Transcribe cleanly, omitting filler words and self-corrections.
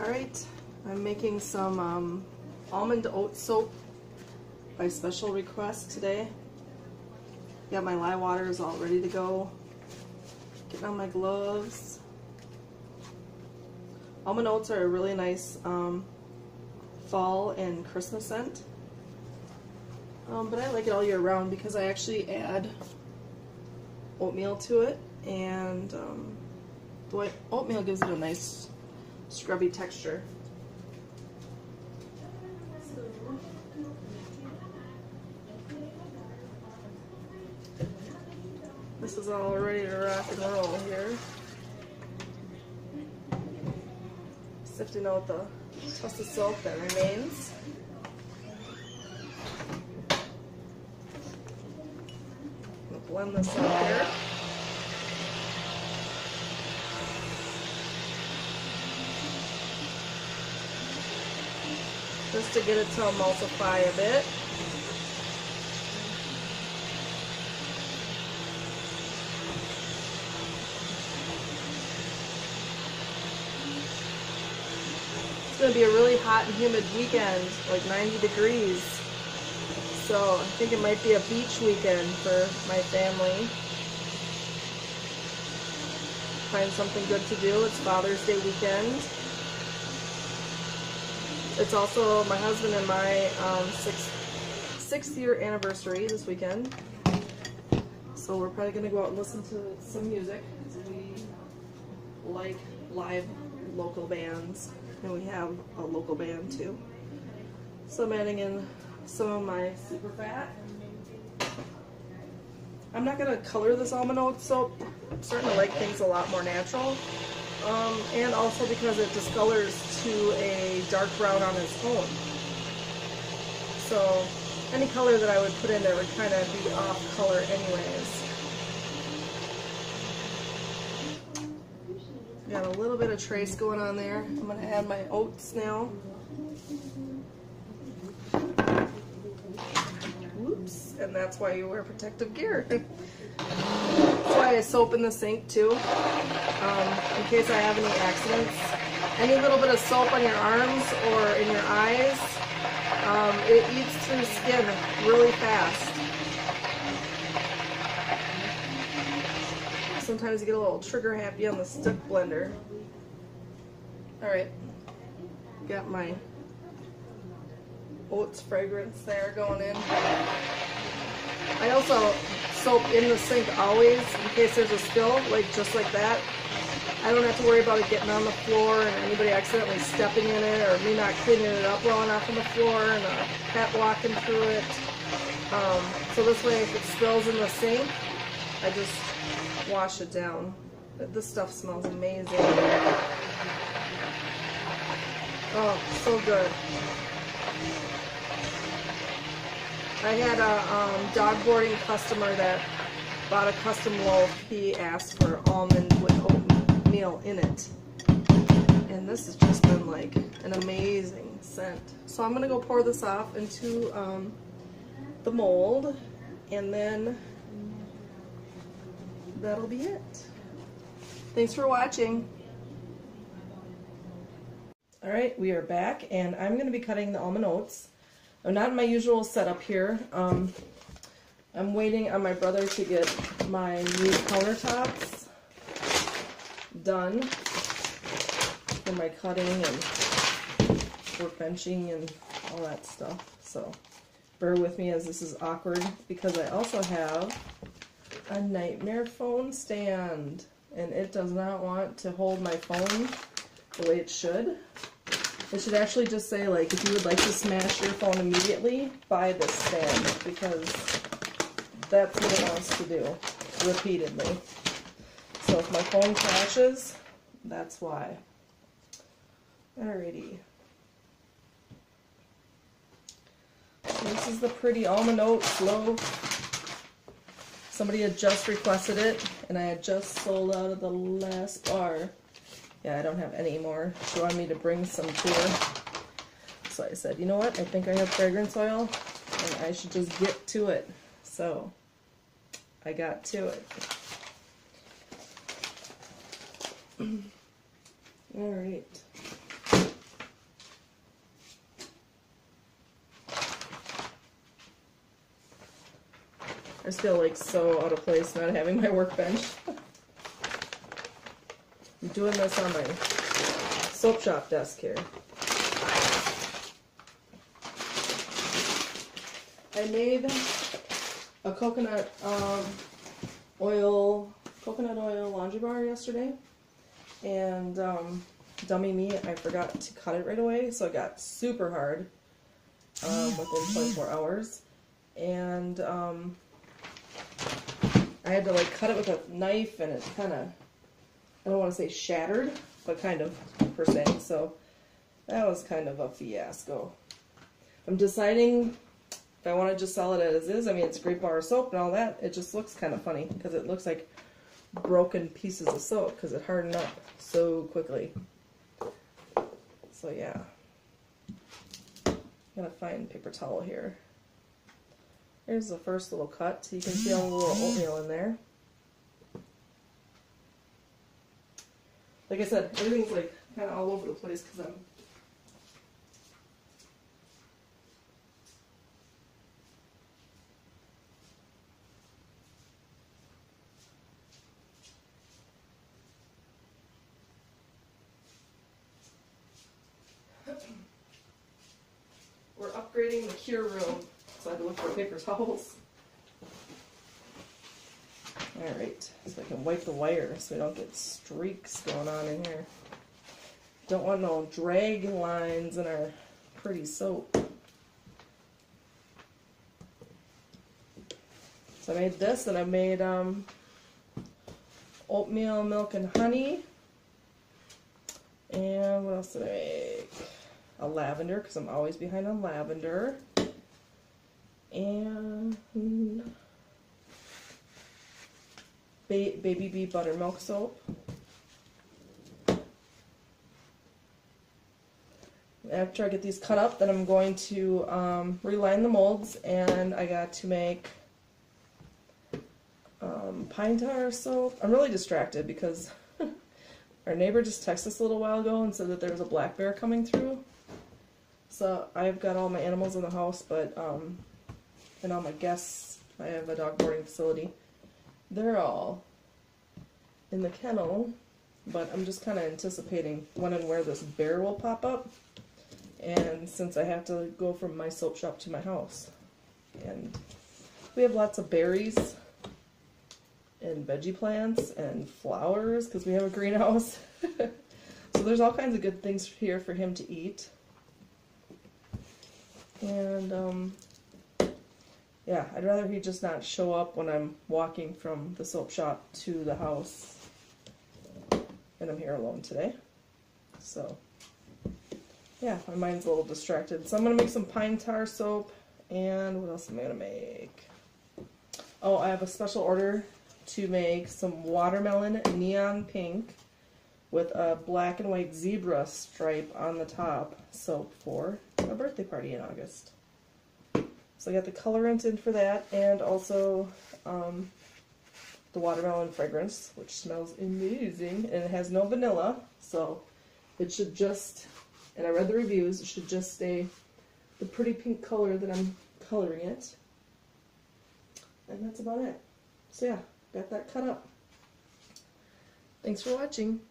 Alright, I'm making some Almond Oats Soap by special request today. Got my lye waters all ready to go. Getting on my gloves. Almond oats are a really nice fall and Christmas scent. But I like it all year round because I actually add oatmeal to it, and the oatmeal gives it a nice scrubby texture. This is all ready to rock and roll here. Sifting out the tuss of soap that remains. I'll blend this up here. Just to get it to emulsify a bit. It's going to be a really hot and humid weekend, like 90 degrees. So I think it might be a beach weekend for my family. Find something good to do. It's Father's Day weekend. It's also my husband and my sixth year anniversary this weekend. So we're probably going to go out and listen to some music. We like live local bands, and we have a local band too. So I'm adding in some of my super fat. I'm not going to color this Almond Oats Soap. I'm starting to like things a lot more natural. And also because it discolors to a dark brown on its own. So any color that I would put in there would kind of be off color anyways. Got a little bit of trace going on there. I'm going to add my oats now. Whoops, and that's why you wear protective gear. That's why I soap in the sink too, in case I have any accidents. Any little bit of soap on your arms or in your eyes, it eats through skin really fast. Sometimes you get a little trigger happy on the stick blender. Alright, got my oats fragrance there going in. I also soap in the sink always in case there's a spill, like just like that. I don't have to worry about it getting on the floor and anybody accidentally stepping in it, or me not cleaning it up well enough on the floor and a cat walking through it. So this way, if it spills in the sink, I just wash it down. This stuff smells amazing. Oh, so good. I had a dog boarding customer that bought a custom loaf. He asked for almond with oatmeal in it. And this has just been like an amazing scent. So I'm going to go pour this off into the mold, and then that'll be it. Thanks for watching. Alright, we are back, and I'm going to be cutting the almond oats. I'm not in my usual setup here. I'm waiting on my brother to get my new countertops done for my cutting and workbenching and all that stuff. So bear with me as this is awkward, because I also have a nightmare phone stand, and it does not want to hold my phone the way it should. It should actually just say, like, if you would like to smash your phone immediately, buy this stand, because that's what it wants to do, repeatedly. So if my phone crashes, that's why. Alrighty. So this is the pretty Almond Oats loaf. Somebody had just requested it, and I had just sold out of the last bar. Yeah, I don't have any more. She wanted me to bring some to her. So I said, you know what? I think I have fragrance oil, and I should just get to it. So I got to it. Alright. I just feel like so out of place not having my workbench. I'm doing this on my soap shop desk here. I made a coconut oil laundry bar yesterday, and dummy me, I forgot to cut it right away, so it got super hard within 24 hours. And I had to like cut it with a knife, and it kind of, I don't want to say shattered, but kind of per se. So that was kind of a fiasco. I'm deciding if I want to just sell it as is. I mean, it's a great bar of soap and all that. It just looks kind of funny because it looks like broken pieces of soap because it hardened up so quickly. So yeah, I'm gonna find paper towel here. Here's the first little cut, so you can see all the little oatmeal in there. Like I said, everything's like kind of all over the place because we're upgrading the cure room, so I had to look for paper towels. Alright, so I can wipe the wire so we don't get streaks going on in here. Don't want no drag lines in our pretty soap. So I made this, and I made oatmeal, milk, and honey. And what else did I make? A lavender, because I'm always behind on lavender. And baby bee buttermilk soap. After I get these cut up, then I'm going to reline the molds, and I got to make pine tar soap. I'm really distracted because our neighbor just texted us a little while ago and said that there was a black bear coming through. So I've got all my animals in the house, but and all my guests, I have a dog boarding facility, they're all in the kennel, but I'm just kind of anticipating when and where this bear will pop up, and since I have to go from my soap shop to my house. And we have lots of berries and veggie plants and flowers because we have a greenhouse. So there's all kinds of good things here for him to eat. And yeah, I'd rather he just not show up when I'm walking from the soap shop to the house. And I'm here alone today. So yeah, my mind's a little distracted. So I'm going to make some pine tar soap. And what else am I going to make? Oh, I have a special order to make some watermelon neon pink with a black and white zebra stripe on the top soap for a birthday party in August. So I got the colorant in for that, and also the watermelon fragrance, which smells amazing, and it has no vanilla, so it should just, and I read the reviews, it should just stay the pretty pink color that I'm coloring it. And that's about it. So yeah, got that cut up. Thanks for watching.